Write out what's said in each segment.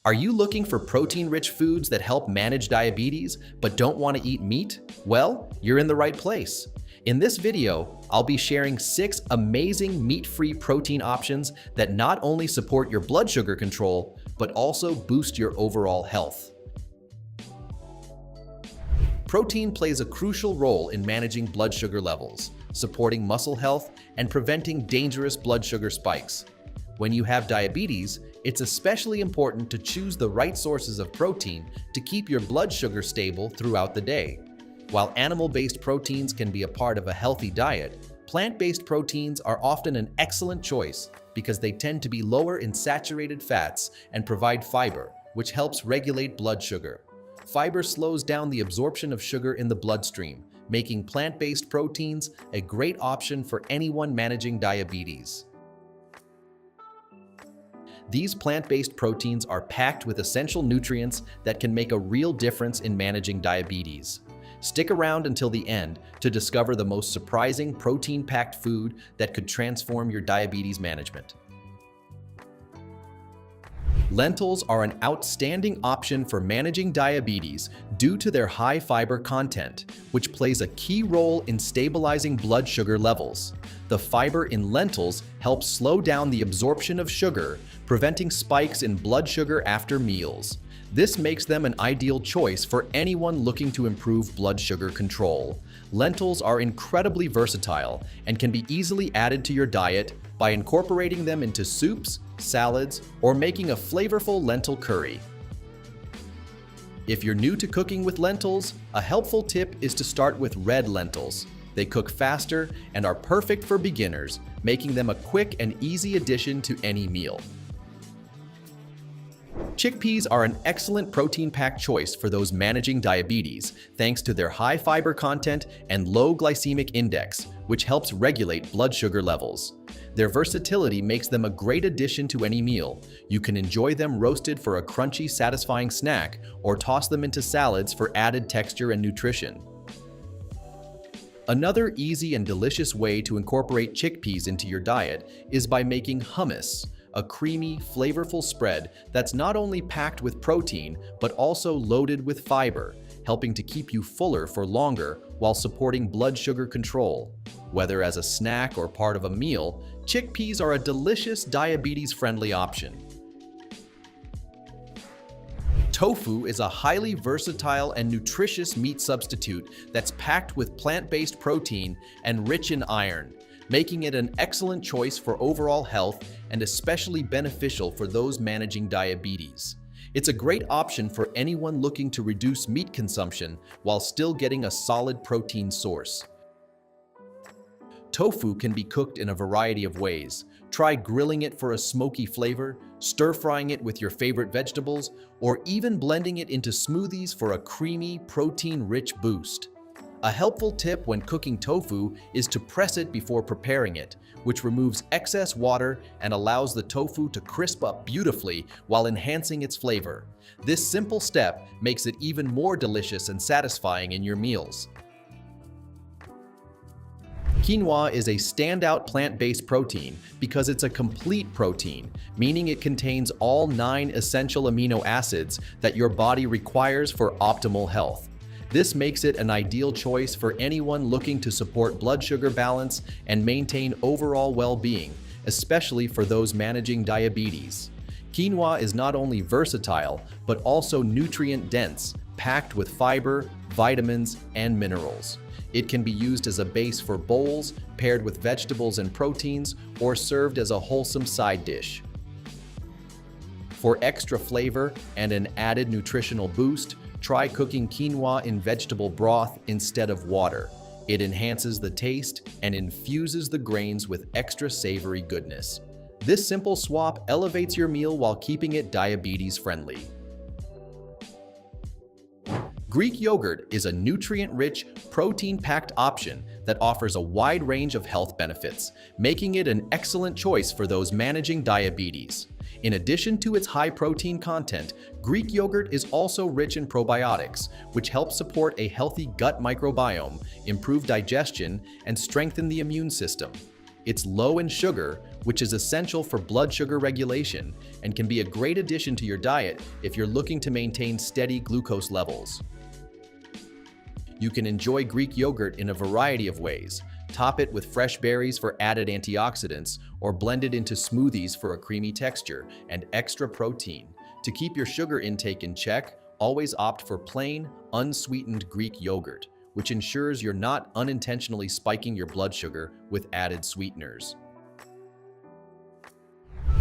Are you looking for protein-rich foods that help manage diabetes but don't want to eat meat? Well, you're in the right place. In this video, I'll be sharing 6 amazing meat-free protein options that not only support your blood sugar control, but also boost your overall health. Protein plays a crucial role in managing blood sugar levels, supporting muscle health, and preventing dangerous blood sugar spikes. When you have diabetes, it's especially important to choose the right sources of protein to keep your blood sugar stable throughout the day. While animal-based proteins can be a part of a healthy diet, plant-based proteins are often an excellent choice because they tend to be lower in saturated fats and provide fiber, which helps regulate blood sugar. Fiber slows down the absorption of sugar in the bloodstream, making plant-based proteins a great option for anyone managing diabetes. These plant-based proteins are packed with essential nutrients that can make a real difference in managing diabetes. Stick around until the end to discover the most surprising protein-packed food that could transform your diabetes management. Lentils are an outstanding option for managing diabetes due to their high fiber content, which plays a key role in stabilizing blood sugar levels. The fiber in lentils helps slow down the absorption of sugar, preventing spikes in blood sugar after meals. This makes them an ideal choice for anyone looking to improve blood sugar control. Lentils are incredibly versatile and can be easily added to your diet by incorporating them into soups, salads, or making a flavorful lentil curry. If you're new to cooking with lentils, a helpful tip is to start with red lentils. They cook faster and are perfect for beginners, making them a quick and easy addition to any meal. Chickpeas are an excellent protein-packed choice for those managing diabetes, thanks to their high fiber content and low glycemic index, which helps regulate blood sugar levels. Their versatility makes them a great addition to any meal. You can enjoy them roasted for a crunchy, satisfying snack, or toss them into salads for added texture and nutrition. Another easy and delicious way to incorporate chickpeas into your diet is by making hummus, a creamy, flavorful spread that's not only packed with protein, but also loaded with fiber, helping to keep you fuller for longer while supporting blood sugar control. Whether as a snack or part of a meal, chickpeas are a delicious diabetes-friendly option. Tofu is a highly versatile and nutritious meat substitute that's packed with plant-based protein and rich in iron, making it an excellent choice for overall health and especially beneficial for those managing diabetes. It's a great option for anyone looking to reduce meat consumption while still getting a solid protein source. Tofu can be cooked in a variety of ways. Try grilling it for a smoky flavor, stir-frying it with your favorite vegetables, or even blending it into smoothies for a creamy, protein-rich boost. A helpful tip when cooking tofu is to press it before preparing it, which removes excess water and allows the tofu to crisp up beautifully while enhancing its flavor. This simple step makes it even more delicious and satisfying in your meals. Quinoa is a standout plant-based protein because it's a complete protein, meaning it contains all 9 essential amino acids that your body requires for optimal health. This makes it an ideal choice for anyone looking to support blood sugar balance and maintain overall well-being, especially for those managing diabetes. Quinoa is not only versatile, but also nutrient-dense, packed with fiber, vitamins, and minerals. It can be used as a base for bowls, paired with vegetables and proteins, or served as a wholesome side dish. For extra flavor and an added nutritional boost, try cooking quinoa in vegetable broth instead of water. It enhances the taste and infuses the grains with extra savory goodness. This simple swap elevates your meal while keeping it diabetes-friendly. Greek yogurt is a nutrient-rich, protein-packed option that offers a wide range of health benefits, making it an excellent choice for those managing diabetes. In addition to its high protein content, Greek yogurt is also rich in probiotics, which help support a healthy gut microbiome, improve digestion, and strengthen the immune system. It's low in sugar, which is essential for blood sugar regulation and can be a great addition to your diet if you're looking to maintain steady glucose levels. You can enjoy Greek yogurt in a variety of ways. Top it with fresh berries for added antioxidants, or blend it into smoothies for a creamy texture and extra protein. To keep your sugar intake in check, always opt for plain, unsweetened Greek yogurt, which ensures you're not unintentionally spiking your blood sugar with added sweeteners.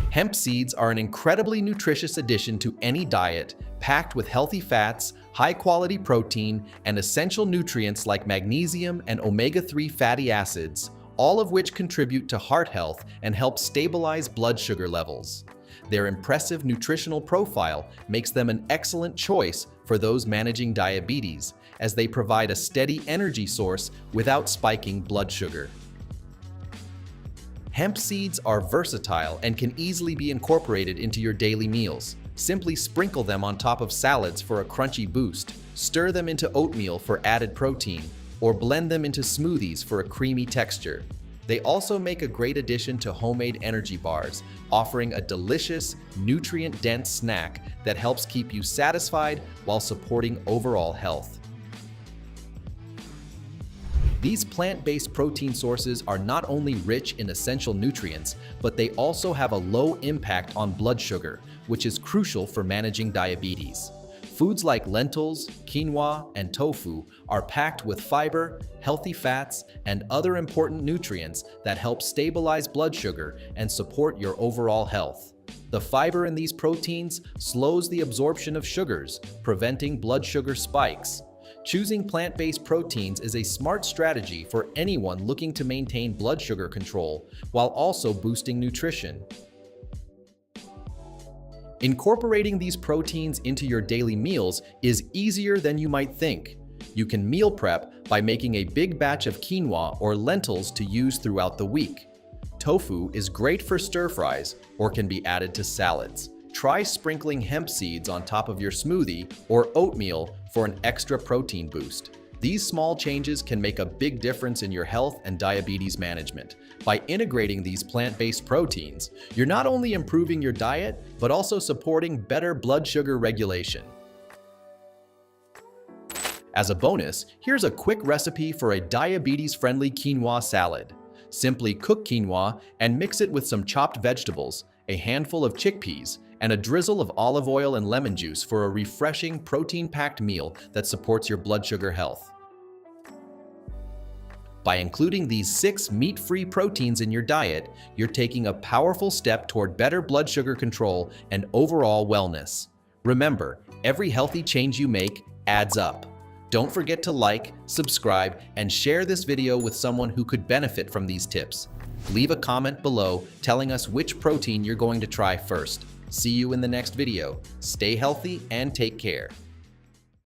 Hemp seeds are an incredibly nutritious addition to any diet, packed with healthy fats, high-quality protein, and essential nutrients like magnesium and omega-3 fatty acids, all of which contribute to heart health and help stabilize blood sugar levels. Their impressive nutritional profile makes them an excellent choice for those managing diabetes, as they provide a steady energy source without spiking blood sugar. Hemp seeds are versatile and can easily be incorporated into your daily meals. Simply sprinkle them on top of salads for a crunchy boost, stir them into oatmeal for added protein, or blend them into smoothies for a creamy texture. They also make a great addition to homemade energy bars, offering a delicious, nutrient-dense snack that helps keep you satisfied while supporting overall health. These plant-based protein sources are not only rich in essential nutrients, but they also have a low impact on blood sugar, which is crucial for managing diabetes. Foods like lentils, quinoa, and tofu are packed with fiber, healthy fats, and other important nutrients that help stabilize blood sugar and support your overall health. The fiber in these proteins slows the absorption of sugars, preventing blood sugar spikes. Choosing plant-based proteins is a smart strategy for anyone looking to maintain blood sugar control while also boosting nutrition. Incorporating these proteins into your daily meals is easier than you might think. You can meal prep by making a big batch of quinoa or lentils to use throughout the week. Tofu is great for stir-fries or can be added to salads. Try sprinkling hemp seeds on top of your smoothie or oatmeal for an extra protein boost. These small changes can make a big difference in your health and diabetes management. By integrating these plant-based proteins, you're not only improving your diet, but also supporting better blood sugar regulation. As a bonus, here's a quick recipe for a diabetes-friendly quinoa salad. Simply cook quinoa and mix it with some chopped vegetables, a handful of chickpeas, and a drizzle of olive oil and lemon juice for a refreshing, protein-packed meal that supports your blood sugar health. By including these 6 meat-free proteins in your diet, you're taking a powerful step toward better blood sugar control and overall wellness. Remember, every healthy change you make adds up. Don't forget to like, subscribe, and share this video with someone who could benefit from these tips. Leave a comment below telling us which protein you're going to try first. See you in the next video. Stay healthy and take care.